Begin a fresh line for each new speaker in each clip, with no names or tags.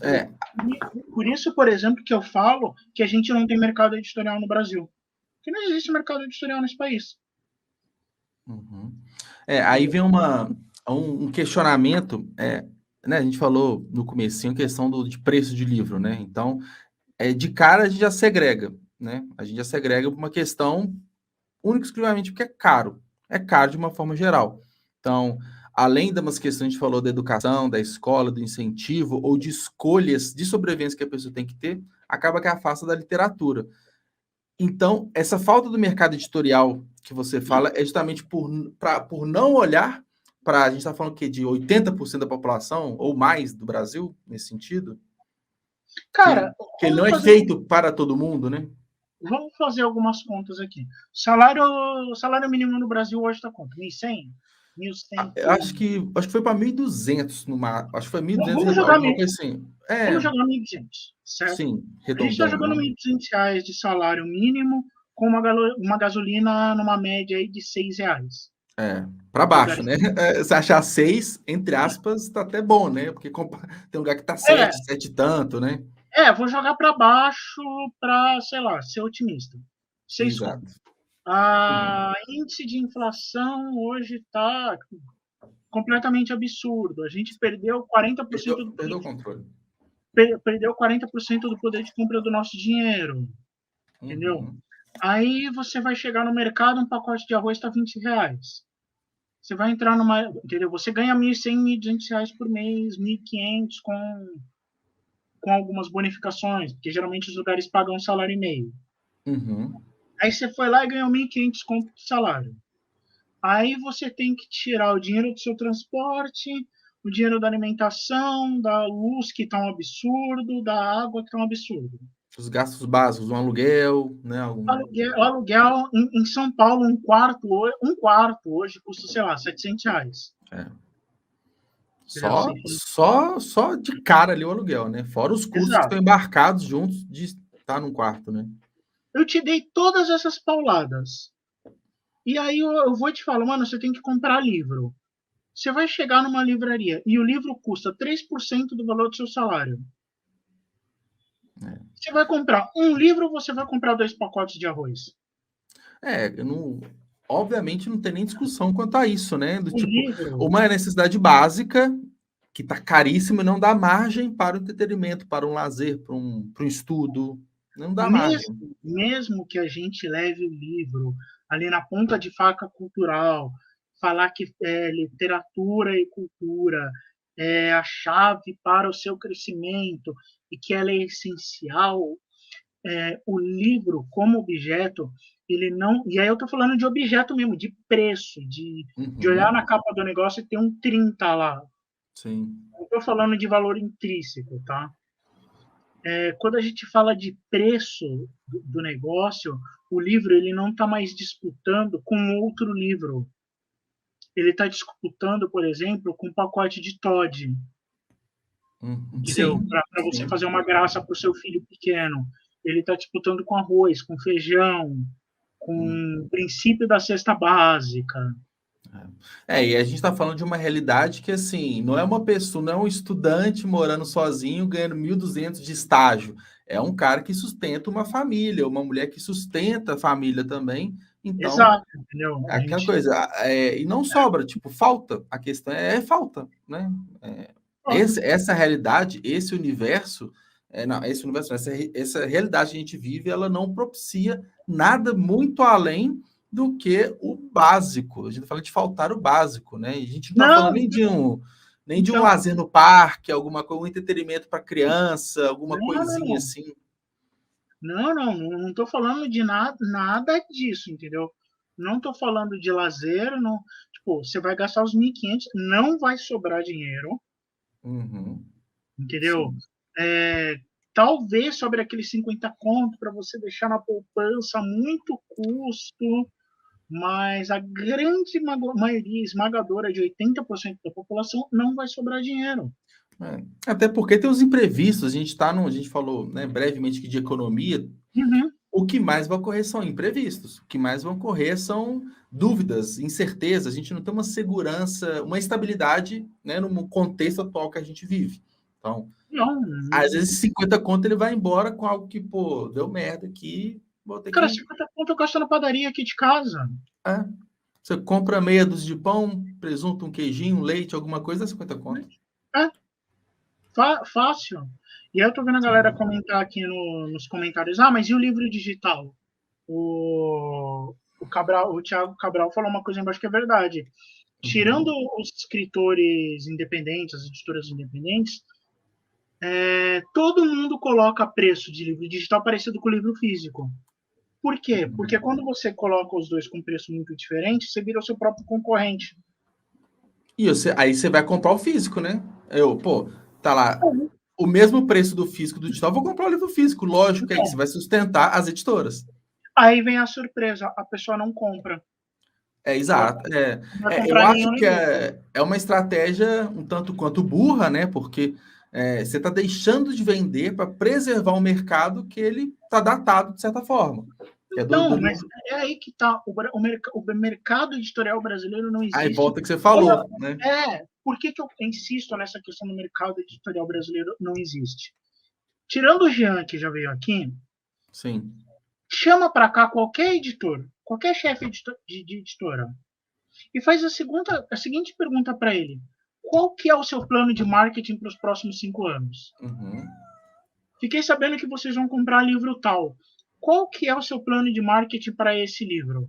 É.
Por isso, por exemplo, que eu falo que a gente não tem mercado editorial no Brasil. Porque não existe mercado editorial nesse país.
Uhum. Aí vem um questionamento, né? A gente falou no comecinho a questão de preço de livro, né? Então, de cara a gente já segrega, né? A gente já segrega por uma questão única e exclusivamente porque é caro. É caro de uma forma geral. Então, além das questões que a gente falou da educação, da escola, do incentivo ou de escolhas de sobrevivência que a pessoa tem que ter, acaba que afasta da literatura. Então, essa falta do mercado editorial que você fala é justamente por não olhar para. A gente está falando que de 80% da população ou mais do Brasil, nesse sentido, que,
Cara,
que ele não é feito para todo mundo, né?
vamos fazer algumas contas aqui. Salário mínimo no Brasil hoje está quanto? 1.100? 1.100?
Acho que foi para 1.200 acho que foi 1.200
Vamos jogar,
alguma coisa assim.
vamos jogar 1.200, certo?
Sim,
A gente está
redondando,
jogando
né?
R$ 1.200 de salário mínimo com uma gasolina numa média aí de R$ 6.
Para baixo,
Lugares.
né? Se achar 6, entre aspas, tá até bom, né? Porque tem um lugar que tá 7,
É,
7 e tanto, né?
vou jogar para baixo para, sei lá, ser otimista. 6 conto.
Exato.
A índice de inflação hoje está completamente absurdo. A gente perdeu 40% do poder
Perdeu o controle.
perdeu 40% do poder de compra do nosso dinheiro, entendeu?
Uhum.
Aí você vai chegar no mercado, um pacote de arroz está R$ 20. Você vai entrar numa, entendeu? Você ganha 1.100, R$ 1.200 por mês, 1.500 com algumas bonificações, porque geralmente os lugares pagam um salário e meio.
Uhum.
Aí você foi lá e ganhou 1.500 conto de salário. Aí você tem que tirar o dinheiro do seu transporte, o dinheiro da alimentação, da luz, que está um absurdo, da água, que está um absurdo.
Os gastos básicos, um aluguel, né?
O aluguel em São Paulo, um quarto hoje custa, sei lá, R$ 700.
É.
Entendeu?
Só de cara ali o aluguel, né? Fora os custos que estão
Exato.
embarcados juntos de estar num quarto, né?
Eu te dei todas essas pauladas. E aí eu vou te falar, mano, você tem que comprar livro. Você vai chegar numa livraria e o livro custa 3% do valor do seu salário.
É.
Você vai comprar um livro ou você vai comprar 2 pacotes de arroz?
Eu não. Obviamente não tem nem discussão quanto a isso, né? Do
Um
tipo,
livro,
uma necessidade básica que tá caríssimo e não dá margem para o entretenimento, para um lazer, para um estudo. Não dá margem.
mesmo que a gente leve o livro ali na ponta de faca cultural, falar que literatura e cultura é a chave para o seu crescimento e que ela é essencial, o livro como objeto, ele não. E aí eu estou falando de objeto mesmo, de preço, de olhar
Uhum,
na capa do negócio e ter um 30 lá.
sim.
Não estou falando de valor intrínseco, tá? Quando a gente fala de preço do negócio, o livro ele não está mais disputando com outro livro. Ele está disputando, por exemplo, com um pacote de Todd, entendeu?
Sim,
Para você
sim.
fazer uma graça para o seu filho pequeno. Ele está disputando com arroz, com feijão,
Hum.
com o princípio da cesta básica.
E a gente está falando de uma realidade que, assim, não é uma pessoa, não é um estudante morando sozinho ganhando 1.200 de estágio. É um cara que sustenta uma família, uma mulher que sustenta a família também. Então,
Exato, entendeu?
é
A
aquela
gente.
coisa, e não sobra, tipo, falta. A questão é falta, né? É,
Falta.
essa realidade, esse universo, não, esse universo, essa realidade que a gente vive, ela não propicia nada muito além do que o básico. A gente fala de faltar o básico, né? E a gente não está
Não,
falando nem de um
então.
lazer no parque, alguma coisa, um entretenimento para criança, alguma
Não,
coisinha
não.
assim.
Não estou falando de nada disso, entendeu? Não estou falando de lazer, não. Tipo, você vai gastar os 1.500, não vai sobrar dinheiro,
Uhum,
entendeu?
sim.
É, talvez sobre aqueles 50 conto para você deixar na poupança muito custo, mas a grande maioria esmagadora de 80% da população não vai sobrar dinheiro.
Até porque tem os imprevistos, a gente falou, né, brevemente que de economia,
Uhum,
o que mais vai ocorrer são imprevistos, o que mais vão ocorrer são dúvidas, incertezas, a gente não tem uma segurança, uma estabilidade, né, no contexto atual que a gente vive. Então,
Não,
Às vezes 50 conto ele vai embora com algo que, pô, deu merda aqui, vou ter
cara,
que...
50 conto eu gasto na padaria aqui de casa.
É. Você compra meia dúzia de pão, presunto, um queijinho, um leite, alguma coisa, dá 50 conto.
É, fácil. E aí eu tô vendo a galera
Sim.
comentar aqui nos comentários, ah, mas e o livro digital? O Thiago Cabral falou uma coisa embaixo que é verdade. Tirando
Uhum.
os escritores independentes, as editoras independentes, todo mundo coloca preço de livro digital parecido com o livro físico. Por quê? Porque
Uhum.
quando você coloca os dois com preço muito diferente, você vira o seu próprio concorrente.
E aí você vai comprar o físico, né? Pô, tá lá o mesmo preço do físico do digital, vou comprar o livro físico. Lógico que aí você
Então,
vai sustentar as editoras.
aí vem a surpresa, a pessoa não compra.
É,
Ela
exato.
não vai
Eu
comprar
acho
nenhum
que
nem outro.
é uma estratégia um tanto quanto burra, né? Porque você está deixando de vender para preservar um mercado que ele está datado de certa forma. Que é do
Então, mas
livro.
é aí que está. O mercado editorial brasileiro não
Aí
existe.
volta que você falou, né?
Por que eu insisto nessa questão do mercado editorial brasileiro não existe? Tirando o Jean, que já veio aqui,
Sim.
chama para cá qualquer editor, qualquer chefe de editora, e faz a seguinte pergunta para ele: qual que é o seu plano de marketing para os próximos 5 anos?
Uhum.
Fiquei sabendo que vocês vão comprar livro tal. Qual que é o seu plano de marketing para esse livro?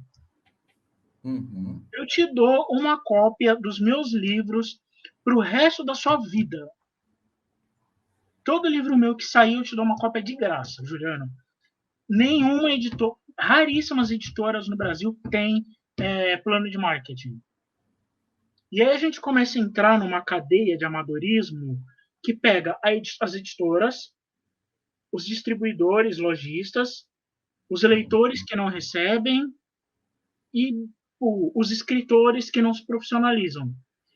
Uhum.
Eu te dou uma cópia dos meus livros para o resto da sua vida. Todo livro meu que sair, eu te dou uma cópia de graça, Juliano. Nenhuma editora, raríssimas editoras no Brasil têm plano de marketing. E aí a gente começa a entrar numa cadeia de amadorismo que pega as editoras, os distribuidores, lojistas, os leitores que não recebem e os escritores que não se profissionalizam.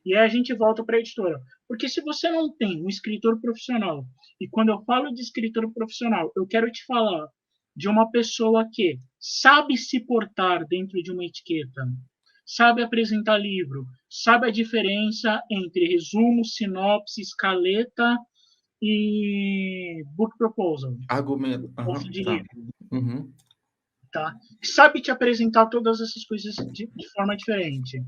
E aí a gente volta para a editora. Porque se você não tem um escritor profissional, e quando eu falo de escritor profissional, eu quero te falar de uma pessoa que sabe se portar dentro de uma etiqueta, sabe apresentar livro, sabe a diferença entre resumo, sinopse, escaleta e book proposal,
Argumento.
proposta
Uhum.
de
Tá.
livro,
Uhum.
tá? Sabe te apresentar todas essas coisas de forma diferente.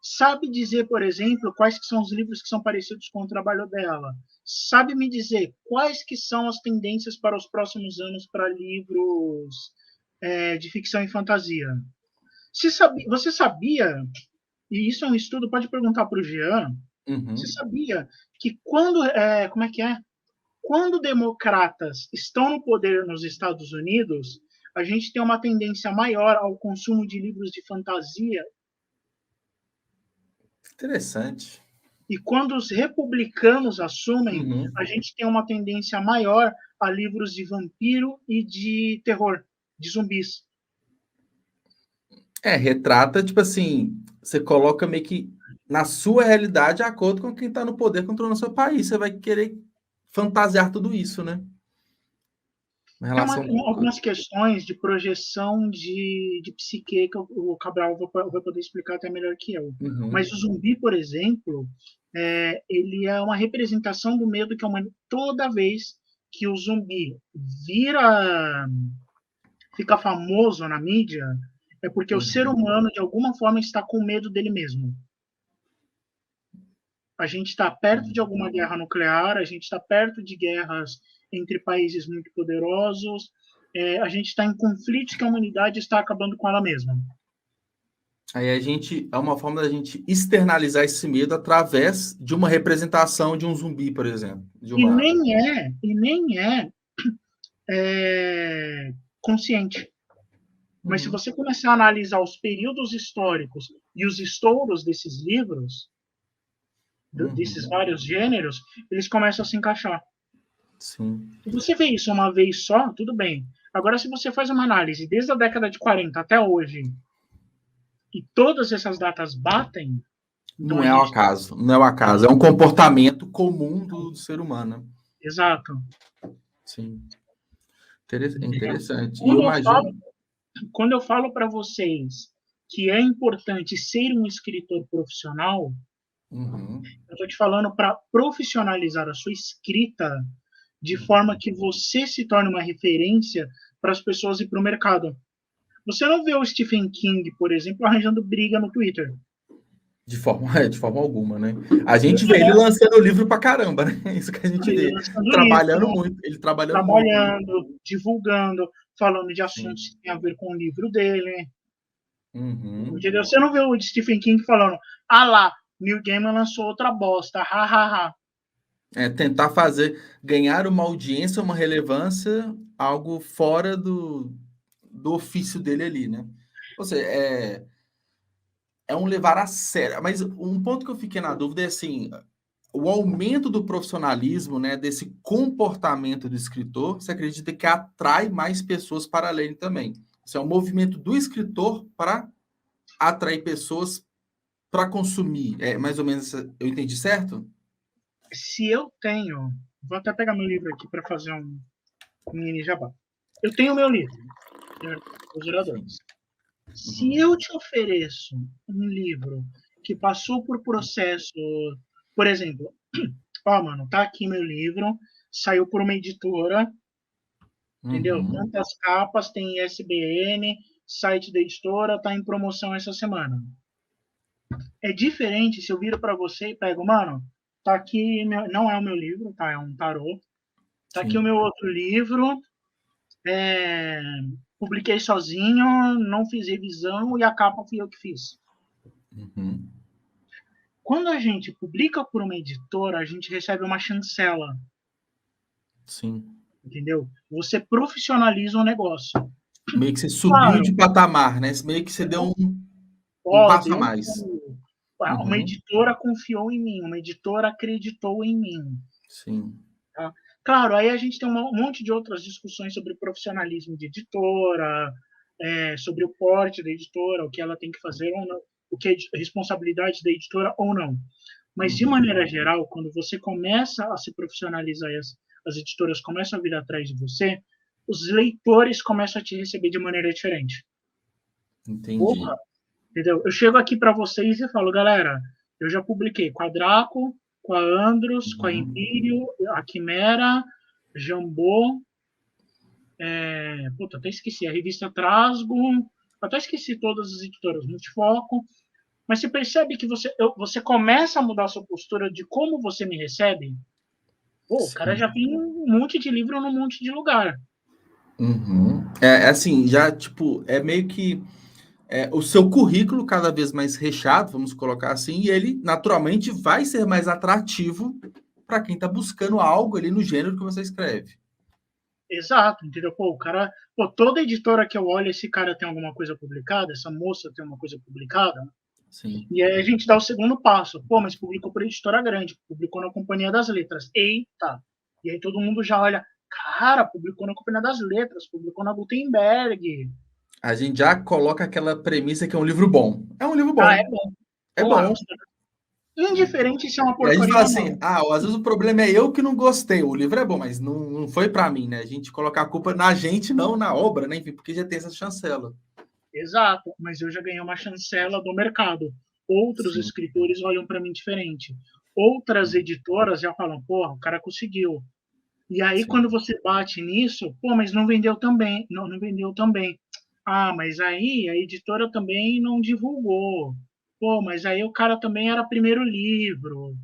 Sabe dizer, por exemplo, quais que são os livros que são parecidos com o trabalho dela. Sabe me dizer quais que são as tendências para os próximos anos para livros de ficção e fantasia. Você sabia, e isso é um estudo, pode perguntar para o Jean, você
Uhum.
sabia que como é que é? Quando democratas estão no poder nos Estados Unidos, a gente tem uma tendência maior ao consumo de livros de fantasia,
Interessante.
e quando os republicanos assumem,
Uhum.
a gente tem uma tendência maior a livros de vampiro e de terror, de zumbis.
Retrata, tipo assim, você coloca meio que na sua realidade de acordo com quem está no poder controlando o seu país. Você vai querer fantasiar tudo isso, né? Em
Tem
relação.
algumas questões de projeção de psique que o Cabral vai poder explicar até melhor que eu.
Uhum.
Mas o zumbi, por exemplo, ele é uma representação do medo que a humanidade. Toda vez que o zumbi fica famoso na mídia, é porque o ser
Uhum.
humano, de alguma forma, está com medo dele mesmo. A gente está perto de alguma guerra nuclear, a gente está perto de guerras entre países muito poderosos, a gente está em conflitos que a humanidade está acabando com ela mesma.
Aí é uma forma da gente externalizar esse medo através de uma representação de um zumbi, por exemplo.
E nem consciente. Mas se
Uhum.
você começar a analisar os períodos históricos e os estouros desses livros, desses
Uhum.
vários gêneros, eles começam a se encaixar.
Sim.
Se você vê isso uma vez só, tudo bem. Agora, se você faz uma análise desde a década de 40 até hoje, e todas essas datas batem, então
Não
a
é o
gente.
acaso, não é o acaso, é um comportamento comum do ser humano.
Exato.
Sim.
Entendeu?
Interessante. E eu
Quando eu falo,
imagino.
quando eu falo para vocês que é importante ser um escritor profissional,
Uhum.
Eu estou te falando para profissionalizar a sua escrita de forma que você se torne uma referência para as pessoas e para o mercado. Você não vê o Stephen King, por exemplo, arranjando briga no Twitter.
De forma alguma, né? A gente vê ele lançando livro pra caramba, né? Isso que a gente
Ele
vê.
lançando
Trabalhando
livro,
muito, ele trabalhando muito, né?
trabalhando, divulgando, falando de assuntos
Sim.
que têm a ver com o livro dele.
Uhum.
Entendeu? Você não vê o Stephen King falando, ah lá, Neil Gaiman lançou outra bosta, ha, ha, ha.
É tentar fazer, ganhar uma audiência, uma relevância, algo fora do ofício dele ali, né? Ou seja, é um levar a sério. Mas um ponto que eu fiquei na dúvida é assim, o aumento do profissionalismo, né, desse comportamento do escritor, você acredita que atrai mais pessoas para lerem também? Isso é um movimento do escritor para atrair pessoas para consumir. É mais ou menos, eu entendi certo?
Se eu tenho, vou até pegar meu livro aqui para fazer um mini jabá. Eu tenho meu livro, Os
Sim.
Oradores. Se
Uhum.
eu te ofereço um livro que passou por processo, por exemplo, ó, mano, tá aqui meu livro, saiu por uma editora, entendeu?
Uhum.
Tantas capas, tem ISBN, site da editora, tá em promoção essa semana. É diferente se eu viro para você e pego, mano, tá aqui, não é o meu livro, tá? É um tarô. Tá aqui o
Sim.
meu outro livro, é, publiquei sozinho, não fiz revisão e a capa fui eu que fiz.
Uhum.
Quando a gente publica por uma editora, a gente recebe uma chancela,
Sim.
entendeu? Você profissionaliza o negócio.
Meio que você subiu
Claro,
de patamar, né? Meio que você deu um
ó,
passo a
deu
mais.
uma
Uhum.
editora confiou em mim, uma editora acreditou em mim.
Sim.
Tá? Claro, aí a gente tem um monte de outras discussões sobre profissionalismo de editora, sobre o porte da editora, o que ela tem que fazer ou não, o que é responsabilidade da editora ou não. Mas, de
Uhum.
maneira geral, quando você começa a se profissionalizar e as editoras começam a vir atrás de você, os leitores começam a te receber de maneira diferente.
Entendi.
Porra, entendeu? Eu chego aqui para vocês e falo, galera, eu já publiquei com a Draco, com a Andros, com a
Uhum.
Império, a Quimera, Jambô, puta, até esqueci, a revista Trasgo, até esqueci todas as editoras, Multifoco, mas você percebe que você começa a mudar a sua postura de como você me recebe. Pô, o cara
Sim.
já tem um monte de livro num monte de lugar.
Uhum. É assim, já tipo, é meio que o seu currículo cada vez mais recheado, vamos colocar assim, e ele naturalmente vai ser mais atrativo para quem está buscando algo ali no gênero que você escreve.
Exato, entendeu? Pô, o cara, pô, toda editora que eu olho, esse cara tem alguma coisa publicada, essa moça tem uma coisa publicada,
Sim.
e aí a gente dá o segundo passo. Pô, mas publicou por editora grande, publicou na Companhia das Letras. Eita! E aí todo mundo já olha, cara, publicou na Companhia das Letras, publicou na Gutenberg.
A gente já coloca aquela premissa que é um livro bom. É um livro
Ah, é
bom.
bom.
É
Porra,
bom.
indiferente se é uma
E a gente fala
porcaria ou
assim,
não.
às vezes o problema é eu que não gostei. O livro é bom, mas não foi para mim, né? A gente colocar a culpa na gente, não na obra, né? Enfim, porque já tem essa chancela.
Exato, mas eu já ganhei uma chancela do mercado. Outros
Sim.
escritores olham para mim diferente. Outras editoras já falam, porra, o cara conseguiu. E aí,
Sim.
quando você bate nisso, pô, mas não vendeu também. Não, não vendeu também. Ah, mas aí a editora também não divulgou. Pô, mas aí o cara também era primeiro livro.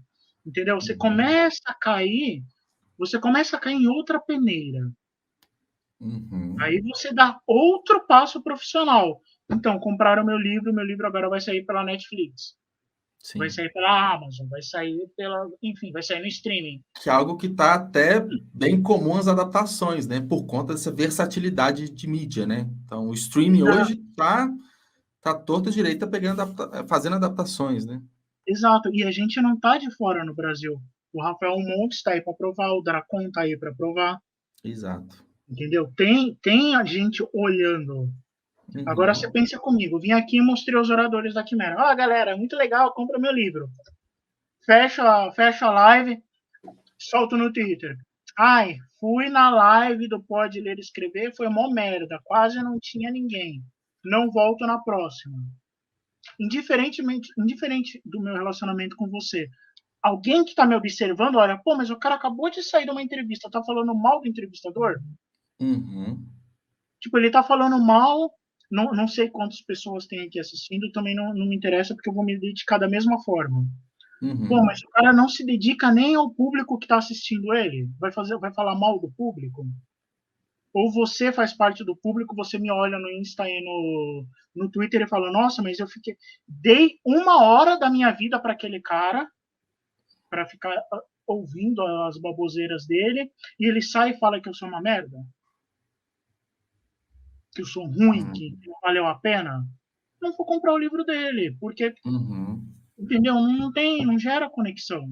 Entendeu?
Uhum.
Você começa a cair em outra peneira.
Uhum.
Aí você dá outro passo profissional. Então, compraram meu livro agora vai sair pela Netflix, vai
Sim.
sair pela Amazon, vai sair pela, enfim, vai sair no streaming.
Que é algo que está até bem comum as adaptações, né? Por conta dessa versatilidade de mídia, né? Então, o streaming
Exato,
hoje tá torto direito pegando fazendo adaptações, né?
exato. E a gente não tá de fora no Brasil. O Rafael Montes está aí para provar, o Dracon está aí para provar,
Exato.
entendeu? Tem a gente olhando. Agora você
Uhum.
pensa comigo, vim aqui e mostrei os oradores da Quimera. Ó, galera, muito legal, compra meu livro. Fecha a live, solto no Twitter. Ai, fui na live do Pode Ler e Escrever, foi mó merda, quase não tinha ninguém. Não volto na próxima. indiferente do meu relacionamento com você, alguém que está me observando, olha, pô, mas o cara acabou de sair de uma entrevista, tá falando mal do entrevistador?
Uhum.
Tipo, ele tá falando mal, não sei quantas pessoas tem aqui assistindo, também não me interessa, porque eu vou me dedicar da mesma forma. Pô,
Uhum.
mas o cara não se dedica nem ao público que está assistindo ele. Vai falar mal do público? Ou você faz parte do público, você me olha no Insta e no Twitter e fala, nossa, mas dei 1 hora da minha vida para aquele cara, para ficar ouvindo as baboseiras dele, e ele sai e fala que eu sou uma merda, que eu sou ruim, que
Uhum.
não valeu a pena. Não vou comprar o livro dele, porque,
Uhum.
entendeu? Não gera conexão.